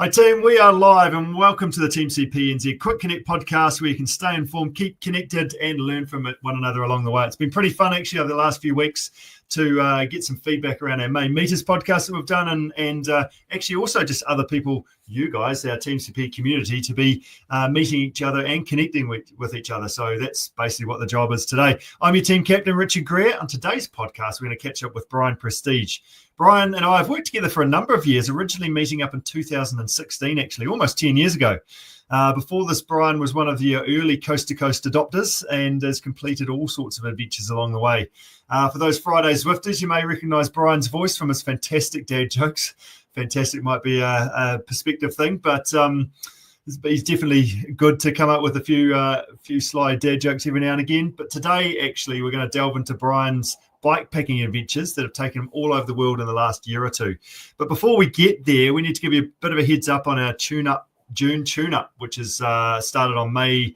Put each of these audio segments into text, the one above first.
Hi team, we are live and welcome to the TEAMCPNZ Quick Connect podcast where you can stay informed, keep connected and learn from one another along the way. It's been pretty fun actually over the last few weeks to get some feedback around our main meters podcast that we've done and actually also just other people, you guys, our TEAMCP community, to be meeting each other and connecting with each other. So that's basically what the job is today. I'm your team captain, Richard Greer. On today's podcast, we're going to catch up with Bryan Prestidge. Bryan and I have worked together for a number of years, originally meeting up in 2016, actually, almost 10 years ago. Before this, Bryan was one of the early coast-to-coast adopters and has completed all sorts of adventures along the way. For those Friday Zwifters, you may recognise Bryan's voice from his fantastic dad jokes. Fantastic might be a perspective thing, but he's definitely good to come up with a few sly dad jokes every now and again. But today, actually, we're going to delve into Bryan's bikepacking adventures that have taken him all over the world in the last year or two. But before we get there, we need to give you a bit of a heads up on our June tune-up, which is started on Monday,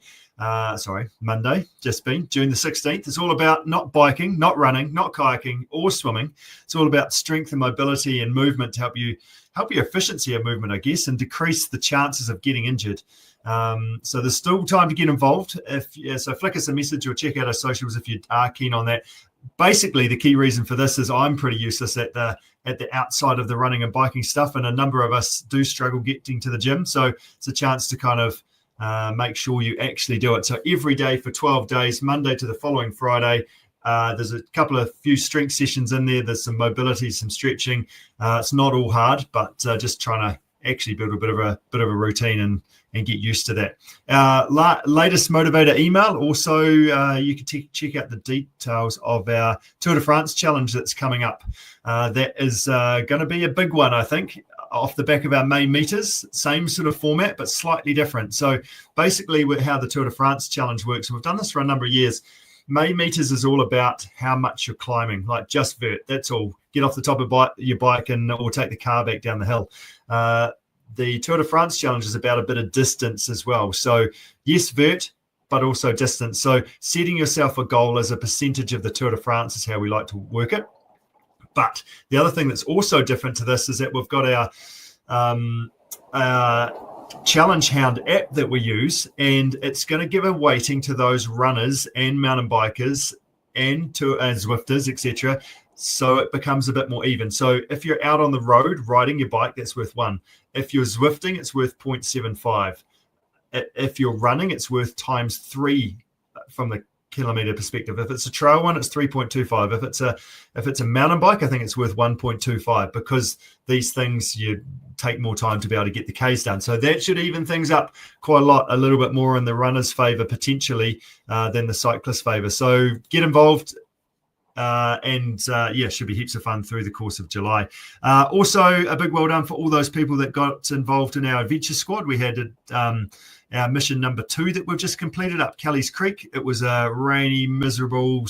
just been June the 16th. It's all about not biking, not running, not kayaking or swimming. It's all about strength and mobility and movement to help your efficiency of movement, I guess, and decrease the chances of getting injured. So there's still time to get involved. So flick us a message or check out our socials if you are keen on that. Basically, the key reason for this is I'm pretty useless at the outside of the running and biking stuff, and a number of us do struggle getting to the gym. So it's a chance to kind of make sure you actually do it. So every day for 12 days, Monday to the following Friday, there's a few strength sessions in there. There's some mobility, some stretching. It's not all hard, but just trying to actually build a bit of a routine and get used to that. Latest motivator email. Also, you can check out the details of our Tour de France challenge that's coming up. That is going to be a big one, I think, off the back of our main meters. Same sort of format, but slightly different. So basically, with how the Tour de France challenge works, we've done this for a number of years. Main meters is all about how much you're climbing, like just vert. That's all. Get off the top of your bike or take the car back down the hill. The Tour de France challenge is about a bit of distance as well. So yes, vert, but also distance. So setting yourself a goal as a percentage of the Tour de France is how we like to work it. But the other thing that's also different to this is that we've got our Challenge Hound app that we use, and it's going to give a weighting to those runners and mountain bikers and Zwifters, etc. So it becomes a bit more even. So if you're out on the road riding your bike, that's worth 1. If you're Zwifting, it's worth 0.75. If you're running, it's worth times 3 from the kilometer perspective. If it's a trail one, it's 3.25. If it's a mountain bike, I think it's worth 1.25, because these things you take more time to be able to get the Ks done. So that should even things up quite a little bit more in the runner's favor potentially than the cyclist's favor. So get involved. Should be heaps of fun through the course of July. Also, a big well done for all those people that got involved in our adventure squad. We had our mission number 2 that we've just completed up Kelly's Creek. It was a rainy, miserable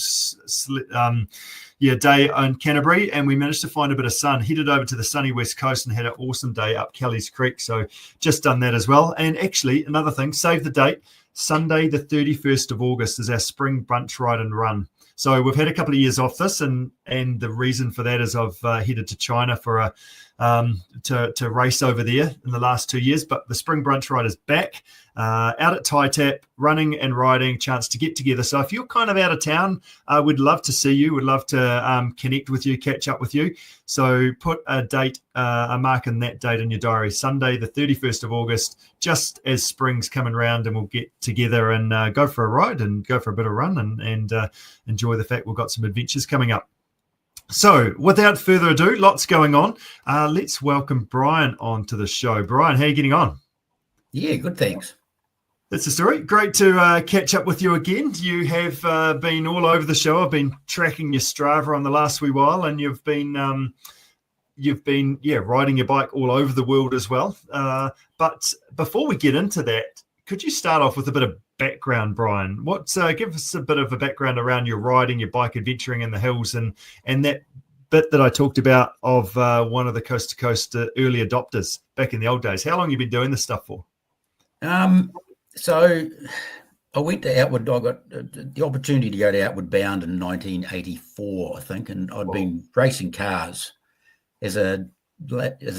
day on Canterbury, and we managed to find a bit of sun. Headed over to the sunny west coast and had an awesome day up Kelly's Creek. So just done that as well. And actually, another thing, save the date. Sunday, the 31st of August is our spring brunch ride and run. So we've had a couple of years off this, and the reason for that is I've headed to China for to race over there in the last 2 years. But the spring brunch ride is back out at Tai Tap, running and riding, chance to get together. So if you're kind of out of town, we'd love to see you. We'd love to connect with you, catch up with you. So put a mark in that date in your diary, Sunday, the 31st of August, just as spring's coming round, and we'll get together and go for a ride and go for a bit of run and enjoy the fact we've got some adventures coming up. So without further ado, lots going on. Let's welcome Bryan onto the show. Bryan, how are you getting on? Yeah, good, thanks. That's the story. Great to catch up with you again. You have been all over the show. I've been tracking your Strava on the last wee while, and you've been riding your bike all over the world as well. But before we get into that, could you start off with a bit of background, Bryan? Give us a bit of a background around your riding, your bike adventuring in the hills, and that bit that I talked about of one of the coast to coast early adopters back in the old days. How long have you been doing this stuff for? So I went to Outward. I got the opportunity to go to Outward Bound in 1984, I think, and I'd been racing cars as a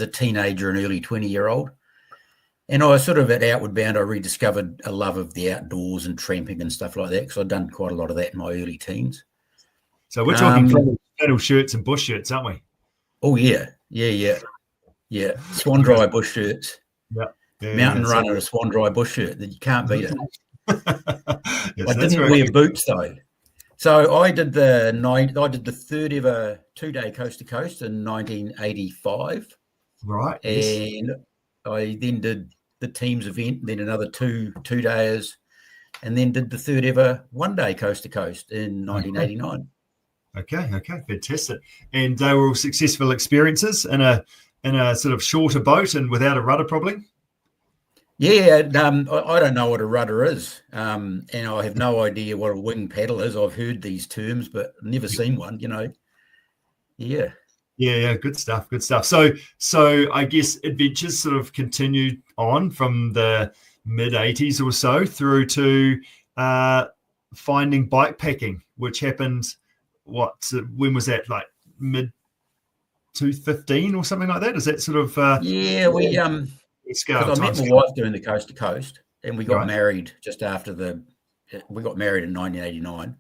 teenager and early 20-year-old. And I sort of, at Outward Bound, I rediscovered a love of the outdoors and tramping and stuff like that, because I'd done quite a lot of that in my early teens. So we're talking flannel shirts and bush shirts, aren't we? Oh, yeah. Swan dry bush shirts. Mountain runner, a swan dry bush shirt. You can't beat it. Yes, I didn't wear boots, though. So I did the third ever 2-day coast to coast in 1985. Right. And I then did the teams event, then another two days, and then did the third ever 1-day coast to coast in 1989. Okay, fantastic. And they were all successful experiences in a sort of shorter boat and without a rudder, probably. Yeah, I don't know what a rudder is, and I have no idea what a wing paddle is. I've heard these terms, but never seen one. Yeah. Yeah, good stuff. So I adventures sort of continued on from the mid 80s or so through to finding bikepacking, which happened. When was that? Like mid 2015 or something like that? Is that sort of? Because I met my wife doing the coast to coast, and we got married just after we got married in 1989.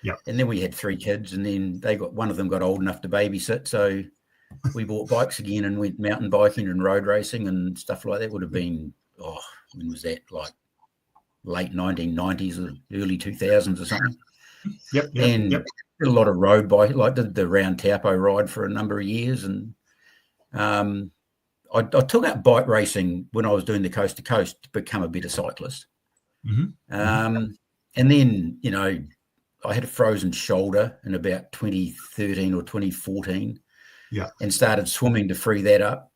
Yeah. And then we had 3 kids, and then one of them got old enough to babysit. So we bought bikes again and went mountain biking and road racing and stuff like that. Would have been, when was that? Like late 1990s or early 2000s or something. Yep. Did a lot of road bike, like did the round Taupo ride for a number of years. And I took up bike racing when I was doing the coast to coast to become a better cyclist. And then, I had a frozen shoulder in about 2013 or 2014. Yeah. And started swimming to free that up.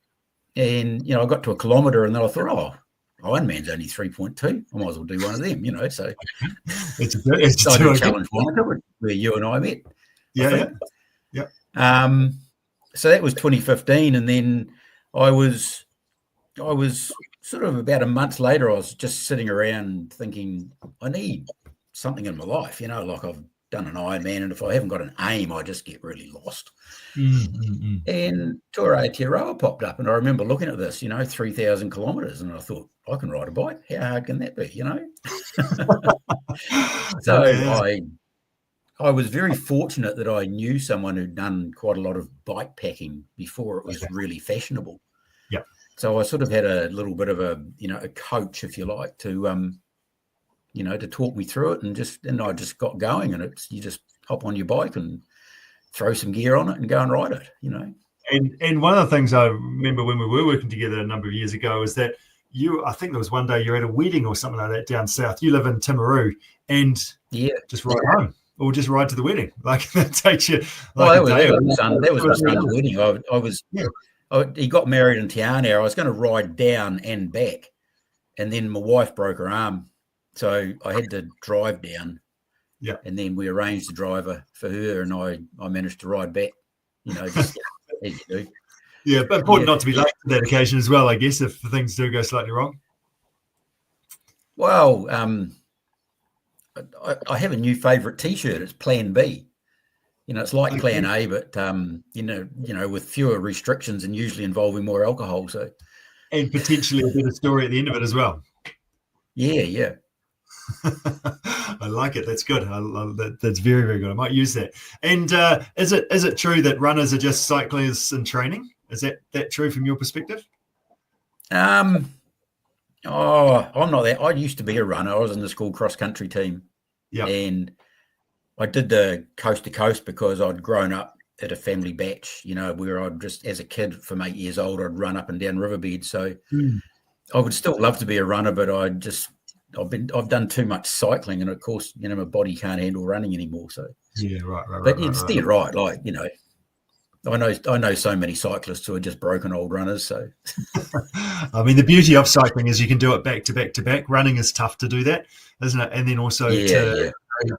And, I got to a kilometre and then I thought, Ironman's only 3.2. I might as well do one of them, so. It's a challenge Monica, where you and I met. Yeah. So that was 2015. And then I was sort of about a month later, I was just sitting around thinking, I need something in my life, like I've done an Ironman, and if I haven't got an aim, I just get really lost. And Tour Aotearoa popped up, and I remember looking at this, 3,000 kilometres, and I thought, I can ride a bike. How hard can that be, So I was very fortunate that I knew someone who'd done quite a lot of bike packing before it was really fashionable. Yeah. So I sort of had a little bit of a coach, if you like, to to talk me through it, and I just got going, and you just hop on your bike and throw some gear on it and go and ride it, And one of the things I remember when we were working together a number of years ago is that I think there was one day you're at a wedding or something like that down south. You live in Timaru, and just ride home or just ride to the wedding. Like that takes you. That was my son's wedding. He got married in Te Anau. I was going to ride down and back, and then my wife broke her arm. So I had to drive down, and then we arranged a driver for her, and I managed to ride back, just as you do. Yeah, but important not to be late for that occasion as well, I guess, if things do go slightly wrong. Well, I have a new favourite T-shirt. It's Plan B. It's like Plan A, but with fewer restrictions and usually involving more alcohol. So, and potentially a better story at the end of it as well. Yeah. I like it. That's good. That's very, very good. I might use that. And is it true that runners are just cyclists in training? Is that true from your perspective? I'm not that. I used to be a runner. I was in the school cross country team. Yeah. And I did the coast to coast because I'd grown up at a family batch, where I'd just, as a kid from 8 years old, I'd run up and down riverbeds. So I would still love to be a runner, but I've done too much cycling, and of course, my body can't handle running anymore. So right. But it's dead right. Like, I know so many cyclists who are just broken old runners. So I mean, the beauty of cycling is you can do it back to back to back. Running is tough to do that, isn't it? And then also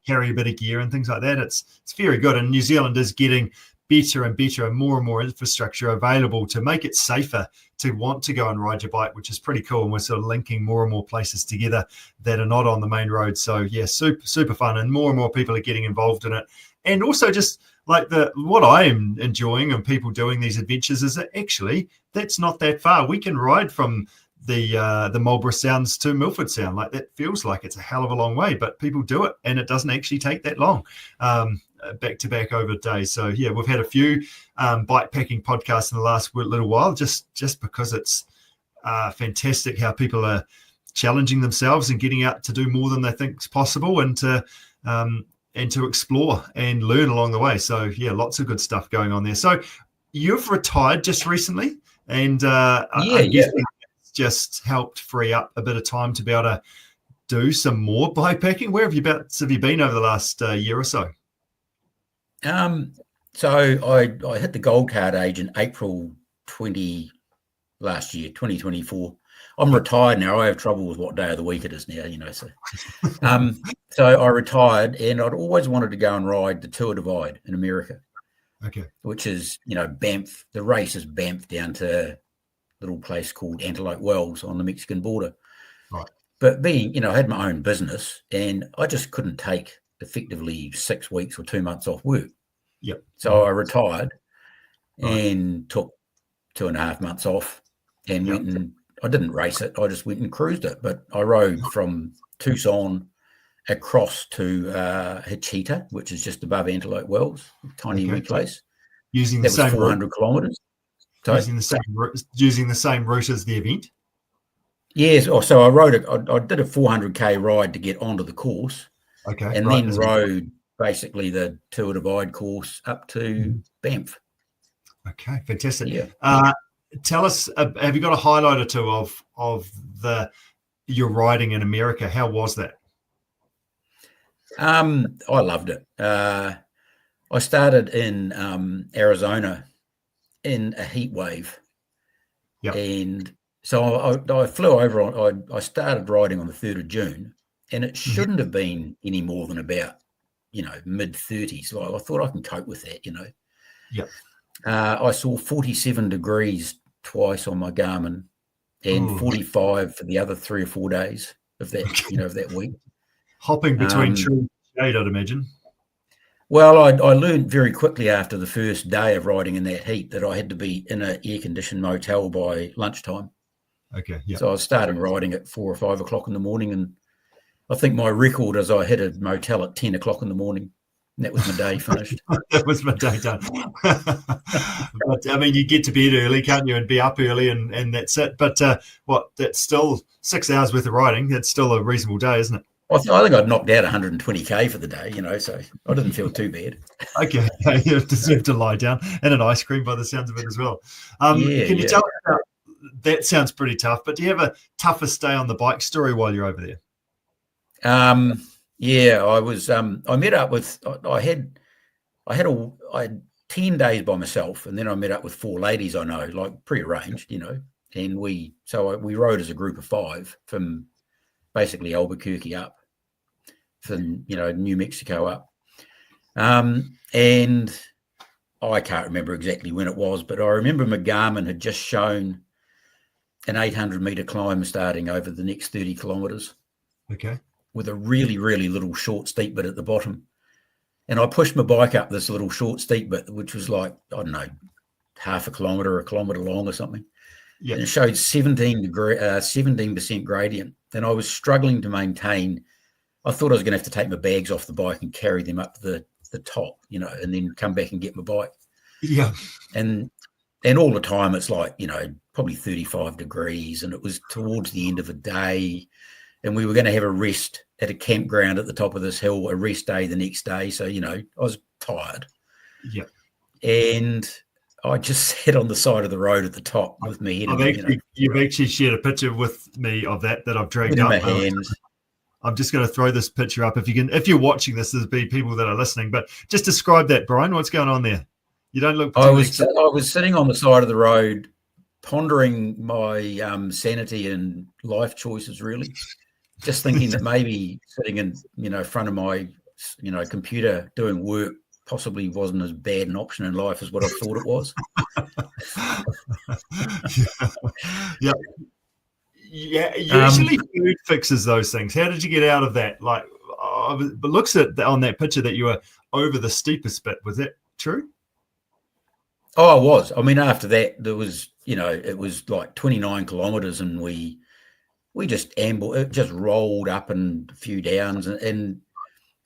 carry a bit of gear and things like that. It's very good. And New Zealand is getting better and better, and more infrastructure available to make it safer to want to go and ride your bike, which is pretty cool. And we're sort of linking more and more places together that are not on the main road. So yeah, super fun, and more people are getting involved in it. And also just like what I am enjoying and people doing these adventures is that actually that's not that far. We can ride from the Marlborough Sounds to Milford Sound. Like, that feels like it's a hell of a long way, but people do it, and it doesn't actually take that long, back to back over days. So yeah, we've had a few bike packing podcasts in the last little while, just because it's fantastic how people are challenging themselves and getting out to do more than they think is possible, and to explore and learn along the way. So yeah, lots of good stuff going on there. So you've retired just recently, and I guess it's just helped free up a bit of time to be able to do some more bikepacking. Where have you been over the last year or so? So I hit the gold card age in April 2024. I'm retired now. I have trouble with what day of the week it is now, So, so I retired, and I'd always wanted to go and ride the Tour Divide in America. Okay. Which is, Banff. The race is Banff down to a little place called Antelope Wells on the Mexican border. Right. But being, I had my own business, and I just couldn't take effectively 6 weeks or 2 months off work. Yep. So I retired and took 2.5 months off and went and I didn't race it. I just went and cruised it. But I rode from Tucson across to Hachita, which is just above Antelope Wells, a tiny wee place. Using the same 400 kilometres. Using the same route as the event. Yes. So I rode it. I did a 400k ride to get onto the course. Okay. And then rode basically the Tour Divide course up to Banff. Okay, fantastic. Yeah. Tell us, have you got a highlight or two of your riding in America? How was that? I loved it. I started in Arizona in a heat wave. Yep. And so I flew over I started riding on the 3rd of June, and it shouldn't have been any more than about, mid-30s. So I thought I can cope with that, Yep. I saw 47 degrees twice on my Garmin, and 45 for the other 3 or 4 days of that, of that week. Hopping between tree and shade, I'd imagine. Well, I learned very quickly after the first day of riding in that heat that I had to be in an air-conditioned motel by lunchtime. Okay, yeah. So I was starting riding at 4 or 5 o'clock in the morning, and I think my record is I hit a motel at 10 o'clock in the morning. And that was my day finished. That was my day done. But I mean, you get to bed early, can't you, and be up early, and that's it. But that's still 6 hours worth of riding. That's still a reasonable day, isn't it? I think I'd knocked out 120k for the day, so I didn't feel too bad. Okay, you deserve to lie down, and an ice cream by the sounds of it as well. Can you tell us about, that sounds pretty tough, but do you have a toughest day on the bike story while you're over there? Yeah, I was. I met up with. I had 10 days by myself, and then I met up with 4 ladies I know, like prearranged, and we rode as a group of 5 from basically Albuquerque up, from New Mexico up, and I can't remember exactly when it was, but I remember my Garmin had just shown an 800-meter climb starting over the next 30 kilometers. Okay. With a really, really little short steep bit at the bottom. And I pushed my bike up this little short steep bit, which was like, I don't know, half a kilometre long or something. Yeah. And it showed 17% gradient. And I was struggling to maintain. I thought I was going to have to take my bags off the bike and carry them up the top, and then come back and get my bike. Yeah. And all the time it's like, probably 35 degrees. And it was towards the end of the day. And we were going to have a rest at a campground at the top of this hill, a rest day the next day. So, I was tired. Yeah. And I just sat on the side of the road at the top with my head. You've actually shared a picture with me of that I've dragged up. In my hands. I'm just going to throw this picture up. If you're watching this, there'll be people that are listening. But just describe that, Bryan. What's going on there? You don't look. I was sitting on the side of the road, pondering my sanity and life choices, really. Just thinking that maybe sitting in, front of my, computer doing work possibly wasn't as bad an option in life as what I thought it was. Yeah. Usually food fixes those things. How did you get out of that? Like, but looks at on that picture that you were over the steepest bit. Was that true? Oh, I was. I mean, after that, there was, it was like 29 kilometres, and we just ambled. It just rolled up and a few downs, and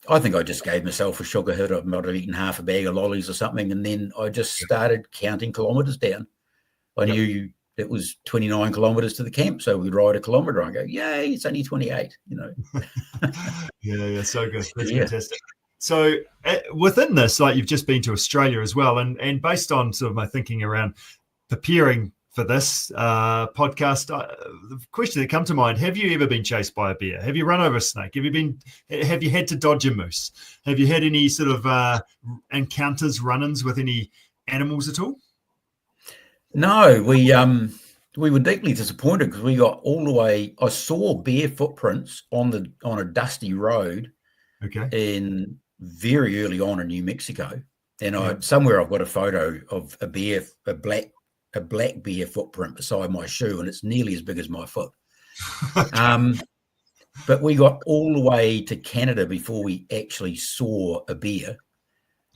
I think I just gave myself a sugar hit. I might have eaten half a bag of lollies or something, and then I just started counting kilometres down. I knew it was 29 kilometres to the camp, so we'd ride a kilometre and go, yay, it's only 28, Yeah, so good. That's fantastic. So within this, like, you've just been to Australia as well, and based on sort of my thinking around preparing for this podcast, the question that come to mind: have you ever been chased by a bear? Have you run over a snake? Have you had to dodge a moose? Have you had any sort of encounters, run-ins with any animals at all? No, we were deeply disappointed because we got all the way. I saw bear footprints on a dusty road. Okay. In very early on in New Mexico, and somewhere I've got a photo of a bear, a black bear footprint beside my shoe, and it's nearly as big as my foot. But we got all the way to Canada before we actually saw a bear.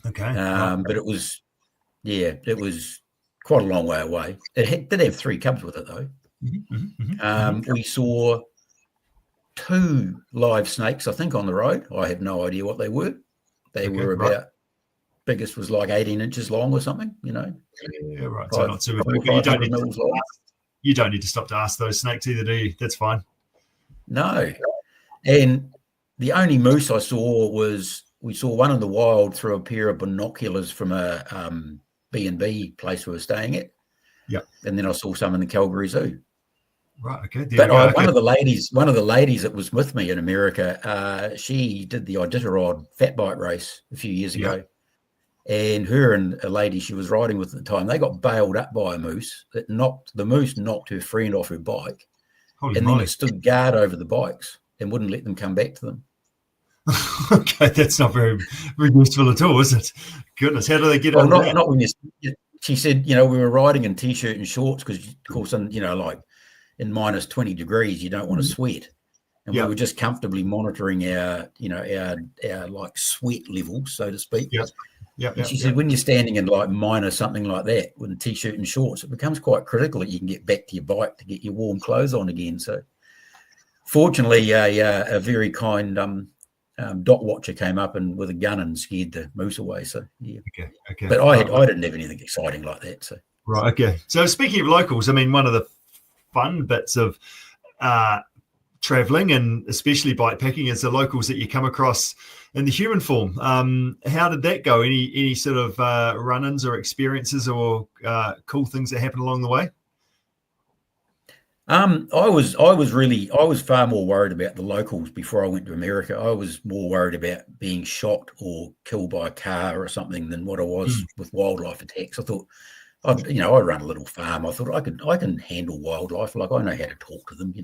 Okay. But it was quite a long way away. It did have 3 cubs with it though. We saw 2 live snakes, I think, on the road. I have no idea what they were. They were about, biggest was like 18 inches long or something, Yeah, right. So not super big. You don't need to stop to ask those snakes either, do you? That's fine. No. And the only moose I saw we saw one in the wild through a pair of binoculars from a B&B place we were staying at. Yeah. And then I saw some in the Calgary Zoo. Right. Okay. But one of the ladies that was with me in America, she did the Iditarod fat bike race a few years ago, and her and a lady she was riding with at the time, they got bailed up by a moose. The moose knocked her friend off her bike, then it stood guard over the bikes and wouldn't let them come back to them. Okay, that's not very useful at all, is it? Goodness, how do they get out of that? Not when she said, we were riding in t-shirt and shorts because, of course, like in minus 20 degrees, you don't want to sweat. And we were just comfortably monitoring our like sweat levels, so to speak. And she said, when you're standing in like minus something like that with a t-shirt and shorts, it becomes quite critical that you can get back to your bike to get your warm clothes on again. So fortunately, a very kind dot watcher came up and with a gun and scared the moose away. So Okay. But I didn't have anything exciting like that. So right. Okay. So speaking of locals, I mean, one of the fun bits of traveling and especially bikepacking is the locals that you come across in the human form. How did that go? Any sort of run-ins or experiences or cool things that happened along the way? I was far more worried about the locals before I went to America. I was more worried about being shot or killed by a car or something than what I was with wildlife attacks. I thought, I run a little farm. I thought I can handle wildlife. Like, I know how to talk to them,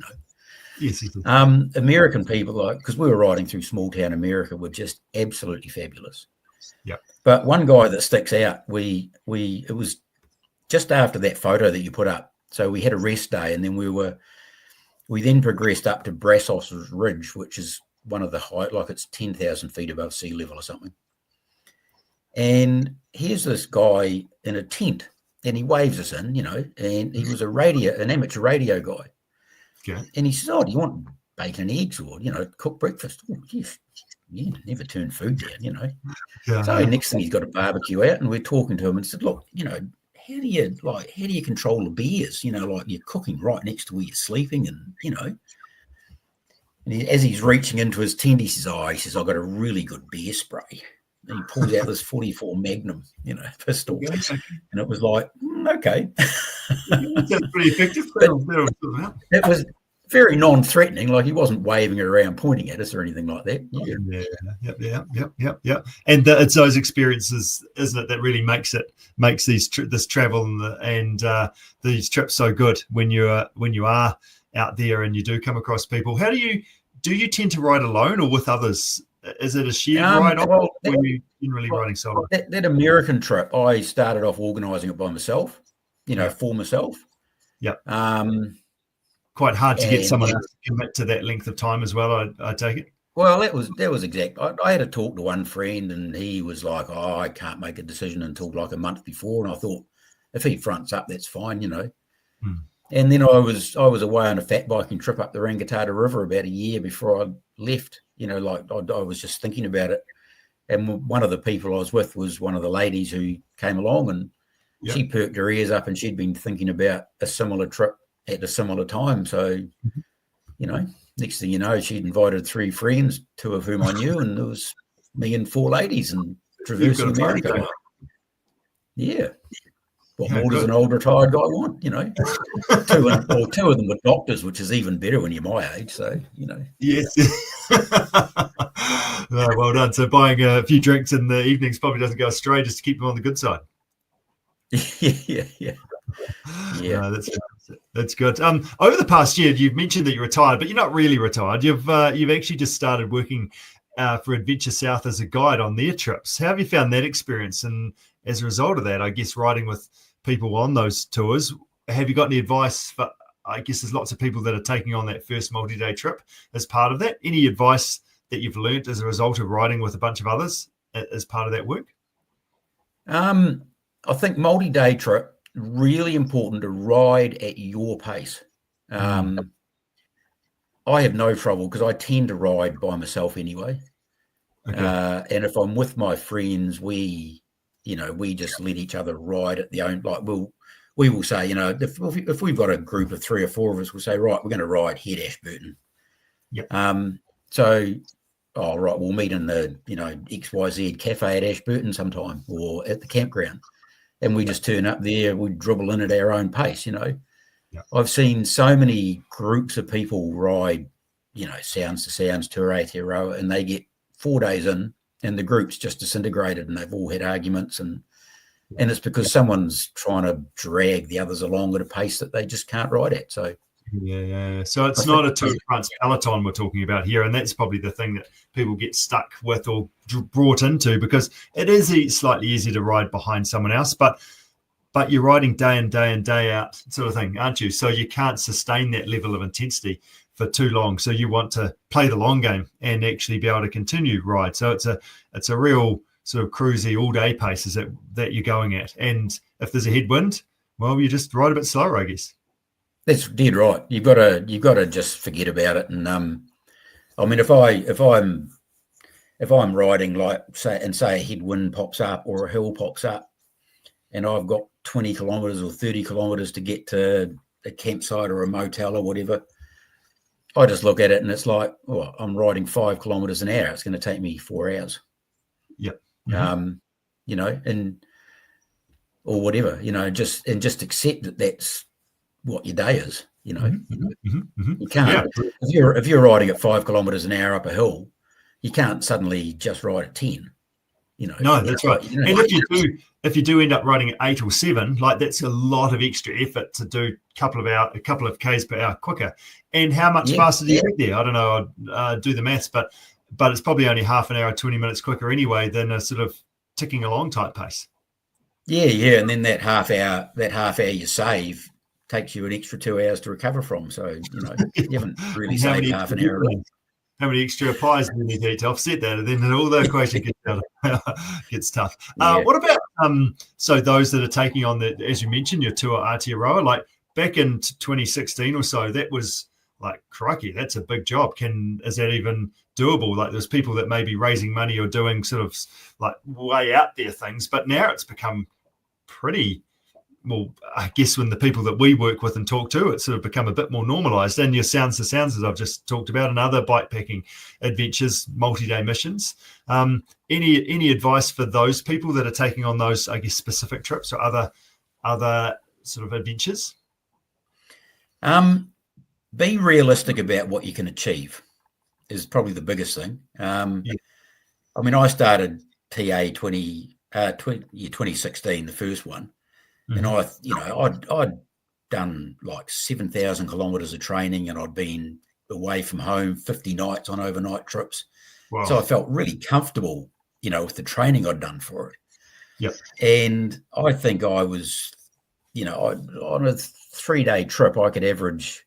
Yes. American people, because we were riding through small town America, were just absolutely fabulous. Yeah. But one guy that sticks out, it was just after that photo that you put up. So we had a rest day, and then we then progressed up to Brazos Ridge, which is one of the height, like it's 10,000 feet above sea level or something. And here's this guy in a tent, and he waves us in, and he was an amateur radio guy. Okay. And he says, "Oh, do you want bacon and eggs or, cook breakfast?" Oh, yes. Yeah, never turn food down, Yeah. So next thing he's got a barbecue out, and we're talking to him and said, "Look, how do you control the bears? Like you're cooking right next to where you're sleeping, and And as he's reaching into his tent, he says, "I've got a really good bear spray." And he pulls out this 44 Magnum, pistol, and it was like, okay, that's pretty effective. It was very non-threatening, like he wasn't waving it around, pointing at us or anything like that. Yeah. And it's those experiences, isn't it, that really makes this travel and these trips so good when you are out there and you do come across people. How do you tend to ride alone or with others? Is it a shared ride off, or are you generally riding solo? That American trip, I started off organising it by myself, for myself. Yeah. Quite hard to get someone else to commit to that length of time as well, I take it. Well, that was exact. I had to talk to one friend, and he was like, "Oh, I can't make a decision until like a month before." And I thought, if he fronts up, that's fine, Hmm. And then I was away on a fat biking trip up the Rangitata River about a year before I left. Like I was just thinking about it. And one of the people I was with was one of the ladies who came along, and she perked her ears up, and she'd been thinking about a similar trip at a similar time. So, next thing you know, she'd invited 3 friends, 2 of whom I knew, and there was me and 4 ladies and traversing America. Yeah. What more does an old retired guy want? 2 of them were doctors, which is even better when you're my age. So, Yes. Well done. So buying a few drinks in the evenings probably doesn't go astray, just to keep them on the good side. Yeah. No, that's good. Over the past year, you've mentioned that you're retired, but you're not really retired. You've actually just started working for Adventure South as a guide on their trips. How have you found that experience? And as a result of that, I guess riding with people on those tours, have you got any advice for, I guess there's lots of people that are taking on that first multi-day trip as part of that. Any advice that you've learnt as a result of riding with a bunch of others as part of that work? I think multi-day trip, really important to ride at your pace. I have no trouble because I tend to ride by myself anyway. Okay. And if I'm with my friends, we just let each other ride at the own, like we will say, if we've got a group of 3 or 4 of us, we'll say, right, we're going to ride head Ashburton. Yep. So, right, we'll meet in the, XYZ cafe at Ashburton sometime or at the campground. And we just turn up there, we dribble in at our own pace, Yep. I've seen so many groups of people ride, sounds to sounds, to Aotearoa, and they get 4 days in and the group's just disintegrated and they've all had arguments and it's because someone's trying to drag the others along at a pace that they just can't ride at. So So it's not a Tour de France peloton we're talking about here, and that's probably the thing that people get stuck with or brought into, because it is slightly easier to ride behind someone else, but you're riding day in, day out sort of thing, aren't you? So you can't sustain that level of intensity for too long. So you want to play the long game and actually be able to continue ride. So it's a real sort of cruisy all day paces that you're going at. And if there's a headwind, well, you just ride a bit slower, I guess. That's dead right. You've got to just forget about it. And I mean, if I'm riding, like say a headwind pops up or a hill pops up, and I've got 20 kilometres or 30 kilometres to get to a campsite or a motel or whatever, I just look at it and it's like, I'm riding 5 kilometres an hour. It's going to take me 4 hours. Yep. And or whatever, just accept that that's what your day is. You can't if you're riding at 5 kilometres an hour up a hill, you can't suddenly just ride at 10. No, that's right. And if you do end up riding at 8 or 7, like that's a lot of extra effort to do a couple of k's per hour quicker. And how much faster do you get there? I don't know. I'd do the maths, but it's probably only half an hour, 20 minutes quicker anyway than a sort of ticking along type pace. Yeah. And then that half hour you save takes you an extra 2 hours to recover from. So, you haven't really saved half an hour. How many extra pies do you need to eat to offset that? And then all the equation gets tough. What about so those that are taking on as you mentioned, your Tour Aotearoa, like back in 2016 or so, that was like, crikey, that's a big job. Is that even doable? Like there's people that may be raising money or doing sort of like way out there things, but now it's become pretty, well, I guess when the people that we work with and talk to, it's sort of become a bit more normalized. And your sounds to sounds, as I've just talked about, and other bikepacking adventures, multi-day missions. Any advice for those people that are taking on those, I guess, specific trips or other sort of adventures? Be realistic about what you can achieve is probably the biggest thing. I mean, I started TA 2016, the first one. And I'd done like 7,000 kilometres of training, and I'd been away from home 50 nights on overnight trips. Wow. So I felt really comfortable, with the training I'd done for it. Yep. And I think I was, on a 3-day trip, I could average,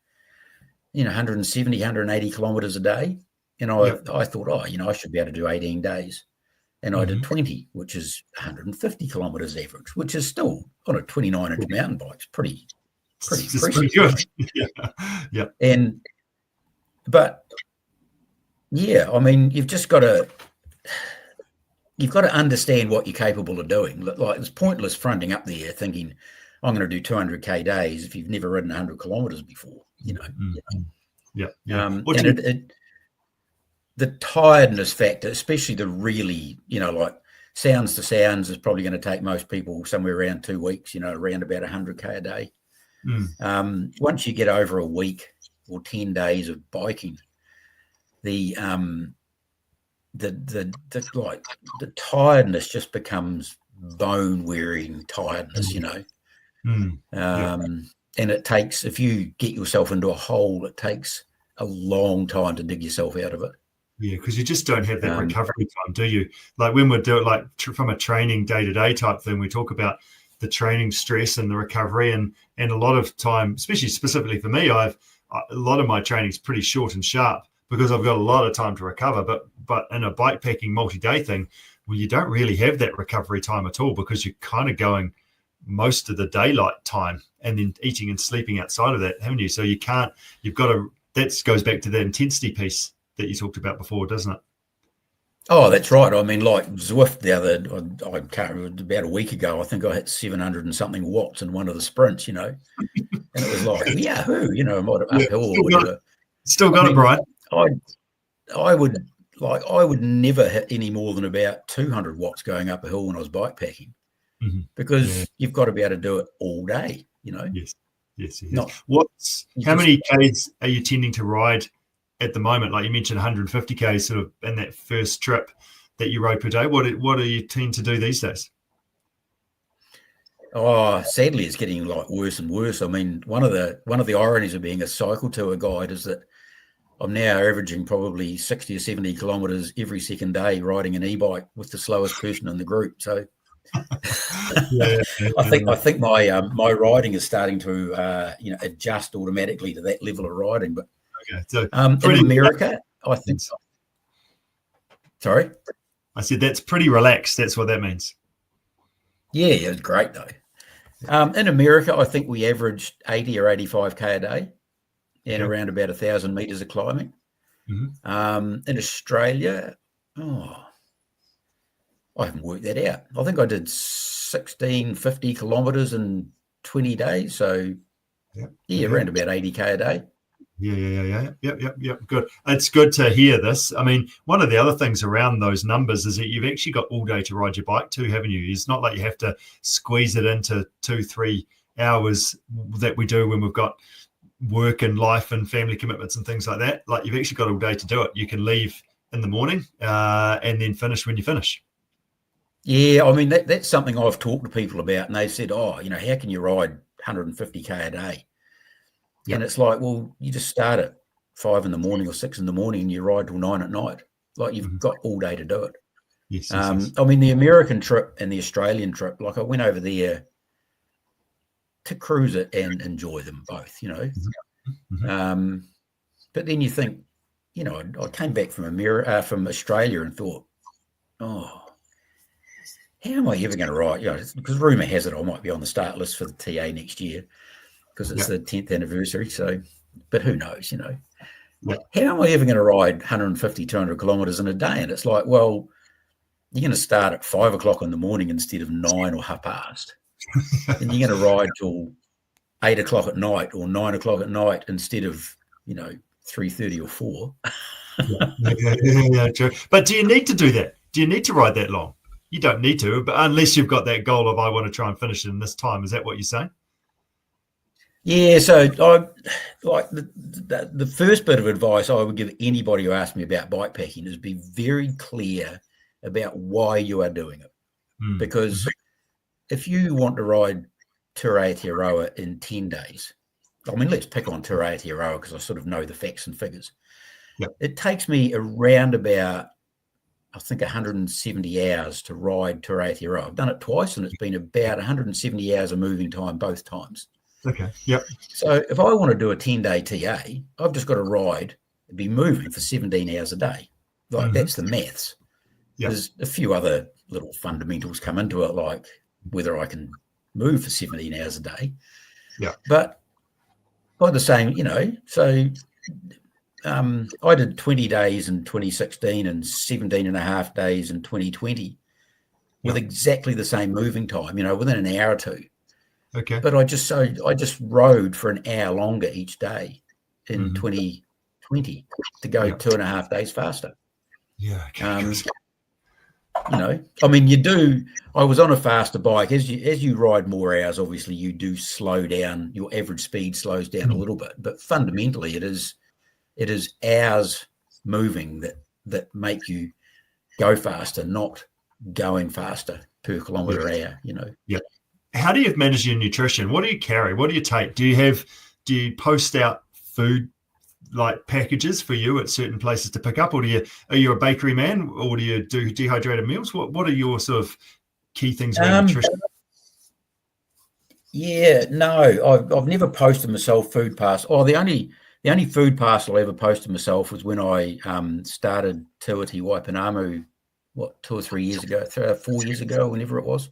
170, 180 kilometres a day. And I thought, I should be able to do 18 days. and I did 20, which is 150 kilometres average, which is still on a 29-inch mountain bike. It's pretty impressive. Pretty good. Yeah. But yeah, I mean, you've got to understand what you're capable of doing. Like, it's pointless fronting up there thinking I'm going to do 200k days if you've never ridden 100 kilometres before. Yeah. And the tiredness factor, especially the really, like sounds to sounds, is probably going to take most people somewhere around 2 weeks. Around about 100k a day. Once you get over a week or 10 days of biking, the tiredness just becomes bone wearing tiredness, and it takes, if you get yourself into a hole, it takes a long time to dig yourself out of it. Yeah, because you just don't have that recovery time, do you? Like when we're doing, like from a training day-to-day type thing, we talk about the training stress and the recovery, and a lot of time, especially specifically for me, a lot of my training is pretty short and sharp because I've got a lot of time to recover. But in a bikepacking multi-day thing, well, you don't really have that recovery time at all because you're kind of going most of the daylight time and then eating and sleeping outside of that, haven't you? So that goes back to the intensity piece that you talked about before, doesn't it? Oh, that's right. I mean, like Zwift I can't remember, about a week ago, I think I hit 700 and something watts in one of the sprints, and it was like, yahoo, uphill or whatever. Still got it, Bryan. I would never hit any more than about 200 watts going up a hill when I was bikepacking, because you've got to be able to do it all day, Yes. How many Ks are you tending to ride at the moment? Like you mentioned 150 Ks sort of in that first trip that you rode per day. What do you tend to do these days? Oh, sadly, it's getting like worse and worse. I mean, one of the ironies of being a cycle tour guide is that I'm now averaging probably 60 or 70 kilometres every second day riding an e-bike with the slowest person in the group. So I think my riding is starting to adjust automatically to that level of riding. But so in America, I think. Sorry, I said that's pretty relaxed. That's what that means. Yeah, it's great though. In America, I think we averaged 80 or 85k a day, and around about 1,000 meters of climbing. In Australia, I haven't worked that out. I think I did 1,650 kilometers in 20 days. So around about 80k a day. Yep. Good. It's good to hear this. I mean, one of the other things around those numbers is that you've actually got all day to ride your bike too, haven't you? It's not like you have to squeeze it into 2-3 hours that we do when we've got work and life and family commitments and things like that. Like you've actually got all day to do it. You can leave in the morning and then finish when you finish. Yeah, I mean, that's something I've talked to people about, and they've said, how can you ride 150k a day? Yep. And it's like, well, you just start at 5 in the morning or 6 in the morning and you ride till 9 at night. Like you've got all day to do it. Yes. I mean, the American trip and the Australian trip, like I went over there to cruise it and enjoy them both, but then you think, I came back from Australia and thought, how am I ever going to ride? Because rumour has it I might be on the start list for the TA next year, because it's the 10th anniversary. So, but who knows, How am I ever going to ride 150, 200 kilometres in a day? And it's like, well, you're going to start at 5 o'clock in the morning instead of 9 or 7:30. And you're going to ride till 8 o'clock at night or 9 o'clock at night instead of, 3:30 or 4. Yeah, true. But do you need to do that? Do you need to ride that long? You don't need to, but unless you've got that goal of I want to try and finish it in this time. Is that what you're saying? Yeah, so I like the first bit of advice I would give anybody who asks me about bikepacking is be very clear about why you are doing it. Because if you want to ride Te Aotearoa in 10 days, I mean, let's pick on Te Aotearoa because I sort of know the facts and figures. It takes me around about, I think, 170 hours to ride Te Aotearoa. I've done it twice and it's been about 170 hours of moving time both times. Okay. Yep. So if I want to do a 10-day TA, I've just got to ride and be moving for 17 hours a day. Like that's the maths. There's a few other little fundamentals come into it, like whether I can move for 17 hours a day. Yeah. But by the same, so I did 20 days in 2016 and 17 and a half days in 2020 with exactly the same moving time, within an hour or two. Okay. But I just rode for an hour longer each day in 2020 to go 2.5 days faster. Yeah. Okay. I was on a faster bike. As you ride more hours, obviously you do slow down. Your average speed slows down a little bit, but fundamentally it is hours moving that make you go faster, not going faster per kilometre hour. Yeah. How do you manage your nutrition? What do you carry? What do you take? Do you post out food like packages for you at certain places to pick up, or are you a bakery man, or do you do dehydrated meals? What are your sort of key things around nutrition? Yeah, no, I've never posted myself food parcel. The only food parcel I ever posted myself was when I started Te Waipounamu, 2 or 3 years ago, 4 years ago, whenever it was.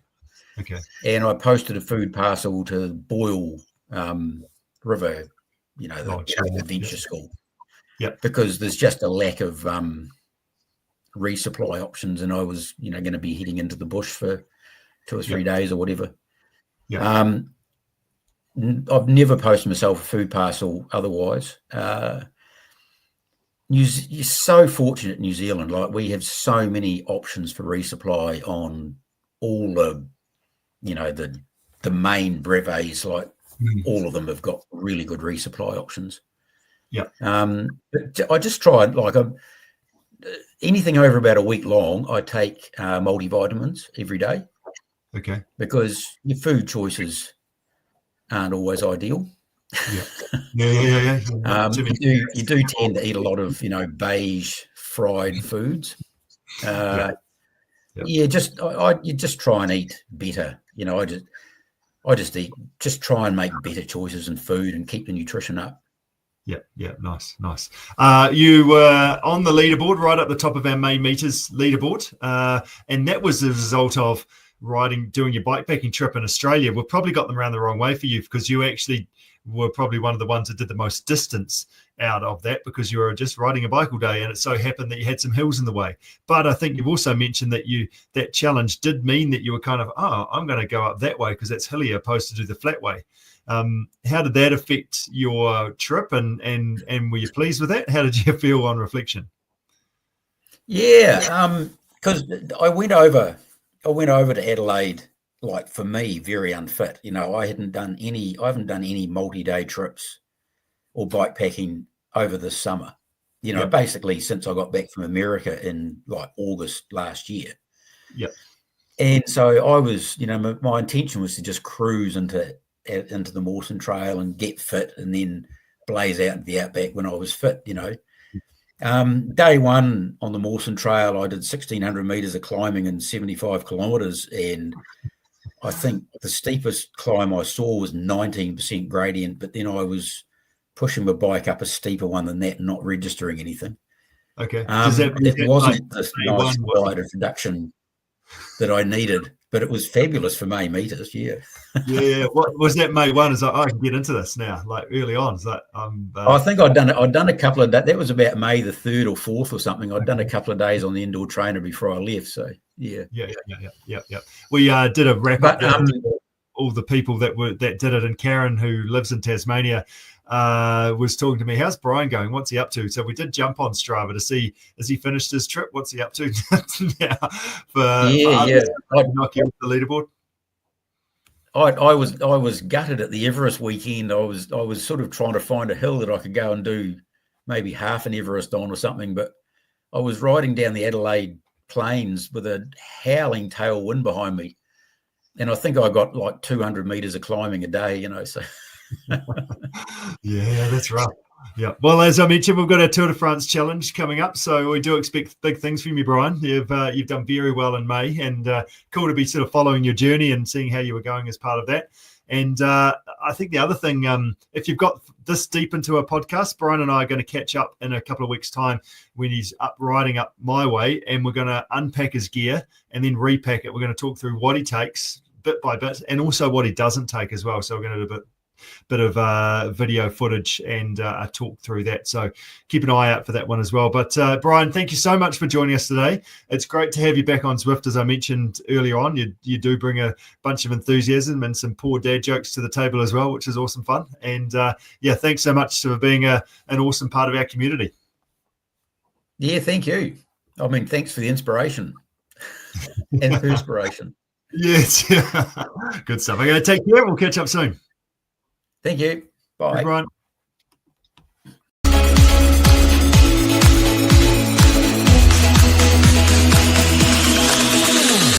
Okay. And I posted a food parcel to Boyle River, the adventure school. Yeah. Because there's just a lack of resupply options, and I was, going to be heading into the bush for 2 or 3 days or whatever. Yeah. I've never posted myself a food parcel otherwise. You're so fortunate in New Zealand. Like, we have so many options for resupply on all the, the main brevets. Like, all of them have got really good resupply options. Yeah. But I just tried, anything over about a week long, I take multivitamins every day. Okay. Because your food choices aren't always ideal. Yeah. You do tend to eat a lot of, you fried foods. You just try and eat better. I just try and make better choices in food and keep the nutrition up. Yeah, nice. You were on the leaderboard, right up the top of our main meters leaderboard, and that was the result of doing your bikepacking trip in Australia. We've probably got them around the wrong way for you, because you actually were probably one of the ones that did the most distance out of that, because you were just riding a bike all day, and it so happened that you had some hills in the way. But I think you've also mentioned that that challenge did mean that you were kind of, I'm going to go up that way because that's hilly opposed to do the flat way. How did that affect your trip, and were you pleased with that? How did you feel on reflection? Yeah, because I went over to Adelaide, for me, very unfit. I haven't done any multi-day trips or bikepacking over this summer. Basically since I got back from America in August last year. Yeah. And so I was, my intention was to just cruise into the Mawson Trail and get fit, and then blaze out into the outback when I was fit. Day one on the Mawson Trail, I did 1,600 meters of climbing in 75 kilometers, and I think the steepest climb I saw was 19% gradient, but then I was pushing my bike up a steeper one than that and not registering anything. Okay. It wasn't this nice quiet introduction that I needed, but it was fabulous for May meters. Yeah. What was that May 1? Is I can get into this now, early on. Is that I think I'd done a couple of days. That was about May the 3rd or 4th or something. I'd done a couple of days on the indoor trainer before I left. So yeah. We did a wrap up. All the people that did it, and Karen, who lives in Tasmania, was talking to me. How's Bryan going? What's he up to? So we did jump on Strava to see, has he finished his trip? What's he up to now? Knock you off the leaderboard. I was gutted at the Everest weekend. I was sort of trying to find a hill that I could go and do maybe half an Everest on or something, but I was riding down the Adelaide Plains with a howling tail wind behind me, and I think I got 200 meters of climbing a day. So. Yeah, that's right. Yeah. Well, as I mentioned, we've got our Tour de France challenge coming up, so we do expect big things from you, Bryan. You've done very well in May, and cool to be sort of following your journey and seeing how you were going as part of that. And I think the other thing, if you've got this deep into a podcast, Bryan and I are going to catch up in a couple of weeks' time when he's riding up my way, and we're going to unpack his gear and then repack it. We're going to talk through what he takes bit by bit and also what he doesn't take as well. So we're going to do a bit of video footage and a talk through that. So keep an eye out for that one as well. But Bryan, thank you so much for joining us today. It's great to have you back on Zwift. As I mentioned earlier on, you do bring a bunch of enthusiasm and some poor dad jokes to the table as well, which is awesome fun. And thanks so much for being an awesome part of our community. Yeah, thank you. I mean, thanks for the inspiration and perspiration. Yes, good stuff. I'm going to take care. We'll catch up soon. Thank you. Bye. Hey, Bryan.